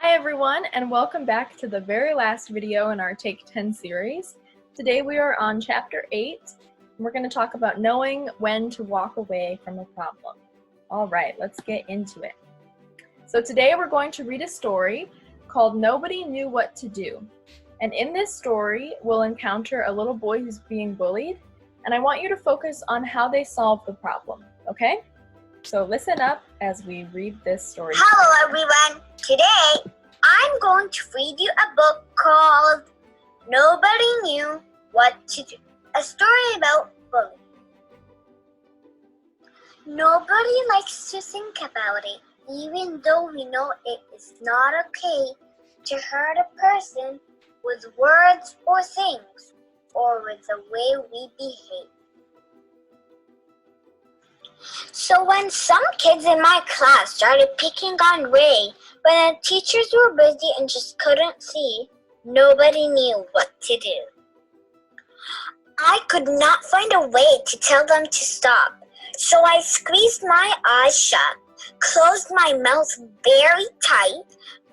Hi everyone, and welcome back to the very last video in our Take 10 series. Today we are on Chapter 8, and we're going to talk about knowing when to walk away from a problem. All right, let's get into it. So today we're going to read a story called Nobody Knew What to Do. And in this story, we'll encounter a little boy who's being bullied, and I want you to focus on how they solve the problem, okay? So listen up as we read this story. Hello everyone! Today, I'm going to read you a book called Nobody Knew What to Do. A story about bullying. Nobody likes to think about it, even though we know it is not okay to hurt a person with words or things, or with the way we behave. So when some kids in my class started picking on Ray, when the teachers were busy and just couldn't see, nobody knew what to do. I could not find a way to tell them to stop, so I squeezed my eyes shut, closed my mouth very tight,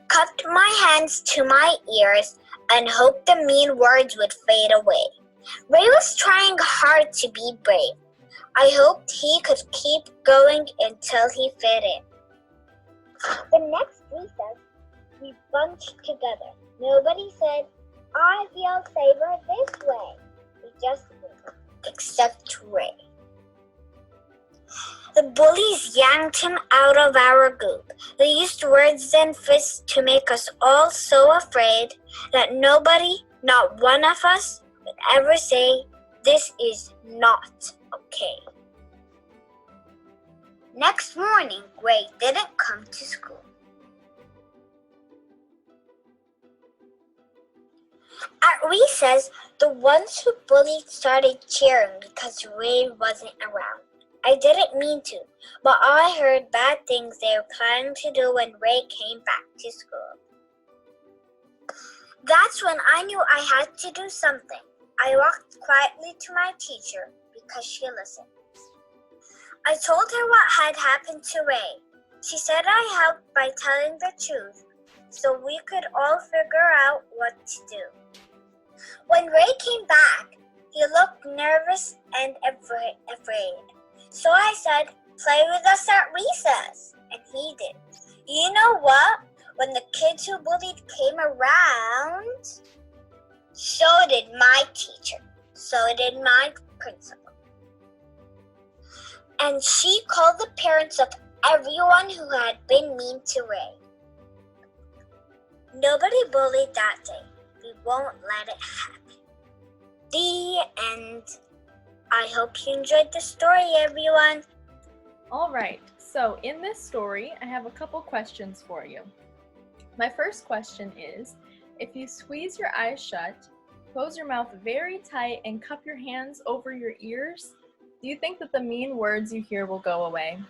cupped my hands to my ears, and hoped the mean words would fade away. Ray was trying hard to be brave. I hoped he could keep going until he fit in. The next recess, we bunched together. Nobody said, "I feel safer this way." We just waited, except Ray. The bullies yanked him out of our group. They used words and fists to make us all so afraid that nobody, not one of us, would ever say, "This is not okay." Next morning, Ray didn't come to school. At recess, the ones who bullied started cheering because Ray wasn't around. I didn't mean to, but I heard bad things they were planning to do when Ray came back to school. That's when I knew I had to do something. I walked quietly to my teacher because she listened. I told her what had happened to Ray. She said I helped by telling the truth so we could all figure out what to do. When Ray came back, he looked nervous and afraid. So I said, "Play with us at recess," and he did. You know what? When the kids who bullied came around, so did my teacher. So did my principal. And she called the parents of everyone who had been mean to Ray. Nobody bullied that day. We won't let it happen. The end. I hope you enjoyed the story, everyone. All right, so in this story, I have a couple questions for you. My first question is, if you squeeze your eyes shut, close your mouth very tight, and cup your hands over your ears, do you think that the mean words you hear will go away?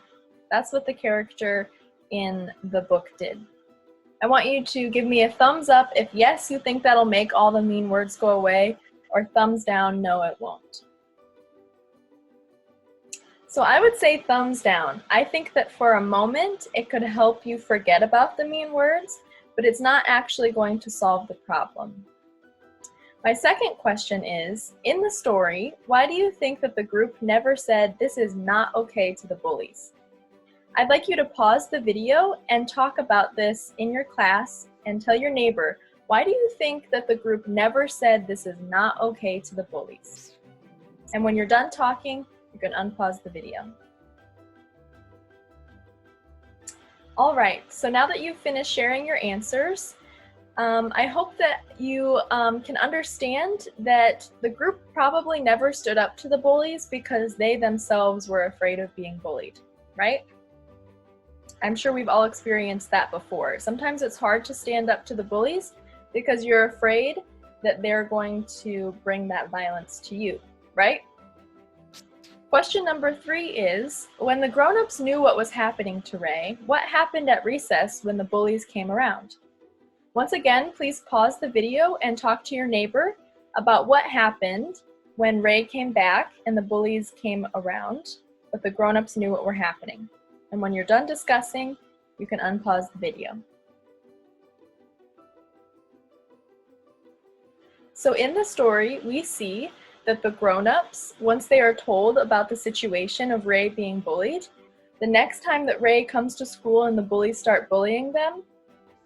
That's what the character in the book did. I want you to give me a thumbs up if yes, you think that'll make all the mean words go away, or thumbs down, no, it won't. So I would say thumbs down. I think that for a moment, it could help you forget about the mean words, but it's not actually going to solve the problem. My second question is, in the story, why do you think that the group never said this is not okay to the bullies? I'd like you to pause the video and talk about this in your class and tell your neighbor, why do you think that the group never said this is not okay to the bullies? And when you're done talking, you can unpause the video. All right, so now that you've finished sharing your answers, I hope that you can understand that the group probably never stood up to the bullies because they themselves were afraid of being bullied, right? I'm sure we've all experienced that before. Sometimes it's hard to stand up to the bullies because you're afraid that they're going to bring that violence to you, right? Question number 3 is, when the grown-ups knew what was happening to Ray, what happened at recess when the bullies came around? Once again, please pause the video and talk to your neighbor about what happened when Ray came back and the bullies came around, but the grown-ups knew what were happening. And when you're done discussing, you can unpause the video. So in the story, we see that the grown-ups, once they are told about the situation of Ray being bullied, the next time that Ray comes to school and the bullies start bullying them,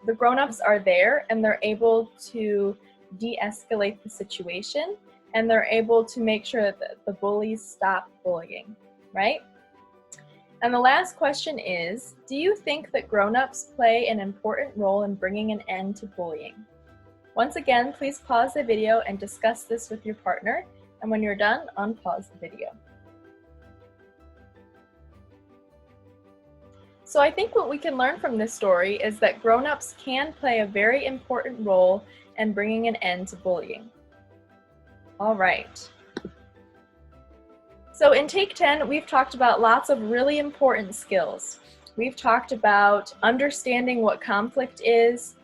the grown-ups are there and they're able to de-escalate the situation, and they're able to make sure that the bullies stop bullying, right? And the last question is, do you think that grown-ups play an important role in bringing an end to bullying? Once again, please pause the video and discuss this with your partner, and when you're done, unpause the video. So I think what we can learn from this story is that grown-ups can play a very important role in bringing an end to bullying. All right. So in Take 10, we've talked about lots of really important skills. We've talked about understanding what conflict is,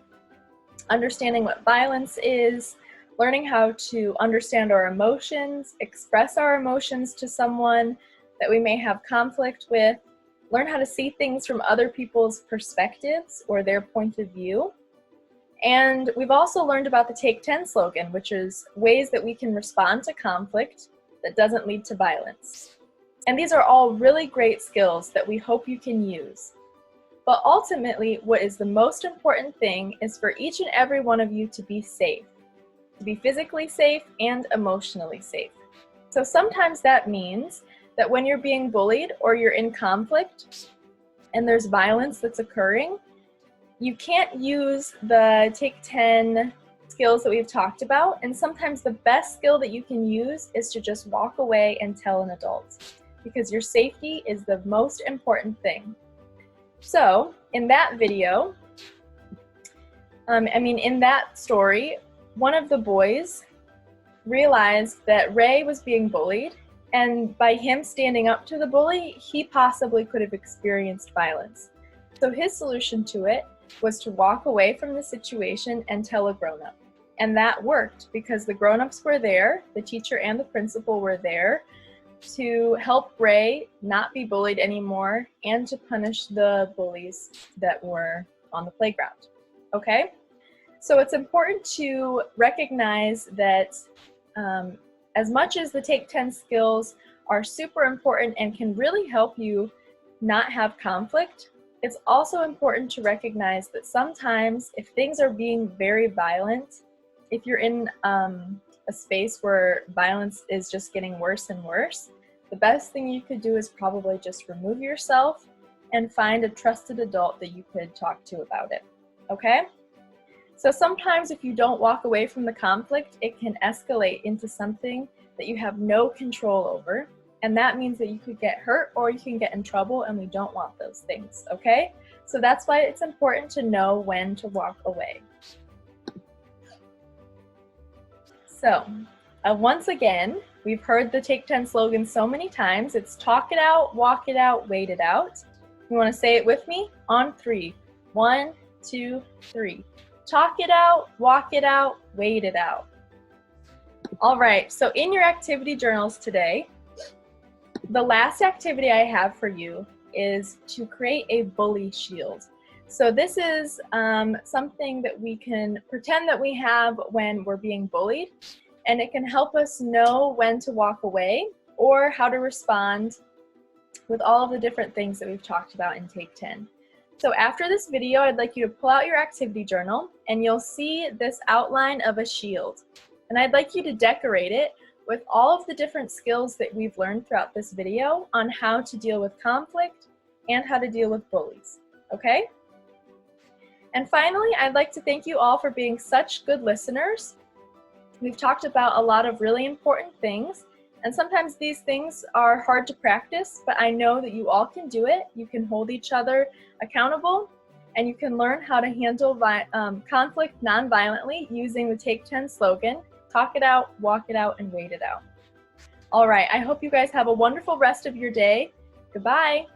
understanding what violence is, learning how to understand our emotions, express our emotions to someone that we may have conflict with, learn how to see things from other people's perspectives or their point of view. And we've also learned about the Take 10 slogan, which is ways that we can respond to conflict that doesn't lead to violence. And these are all really great skills that we hope you can use. But ultimately, what is the most important thing is for each and every one of you to be safe, to be physically safe and emotionally safe. So sometimes that means that when you're being bullied or you're in conflict and there's violence that's occurring, you can't use the Take 10 skills that we've talked about, and sometimes the best skill that you can use is to just walk away and tell an adult, because your safety is the most important thing. So in that video, in that story, one of the boys realized that Ray was being bullied, and by him standing up to the bully, he possibly could have experienced violence. So his solution to it was to walk away from the situation and tell a grown-up. And that worked because the grown-ups were there, the teacher and the principal were there to help Ray not be bullied anymore and to punish the bullies that were on the playground. Okay? So it's important to recognize that as much as the Take 10 skills are super important and can really help you not have conflict, it's also important to recognize that sometimes if things are being very violent, if you're in a space where violence is just getting worse and worse, the best thing you could do is probably just remove yourself and find a trusted adult that you could talk to about it, okay? So sometimes if you don't walk away from the conflict, it can escalate into something that you have no control over. And that means that you could get hurt or you can get in trouble, and we don't want those things, okay? So that's why it's important to know when to walk away. So once again, we've heard the Take 10 slogan so many times. It's talk it out, walk it out, wait it out. You want to say it with me? On 3. 1, 2, 3. Talk it out, walk it out, wait it out. All right, so in your activity journals today, the last activity I have for you is to create a bully shield. So this is something that we can pretend that we have when we're being bullied, and it can help us know when to walk away or how to respond with all of the different things that we've talked about in Take 10. So after this video, I'd like you to pull out your activity journal, and you'll see this outline of a shield. And I'd like you to decorate it with all of the different skills that we've learned throughout this video on how to deal with conflict and how to deal with bullies, okay? And finally, I'd like to thank you all for being such good listeners. We've talked about a lot of really important things, and sometimes these things are hard to practice, but I know that you all can do it. You can hold each other accountable, and you can learn how to handle conflict non-violently using the Take 10 slogan, talk it out, walk it out, and wait it out. All right, I hope you guys have a wonderful rest of your day. Goodbye.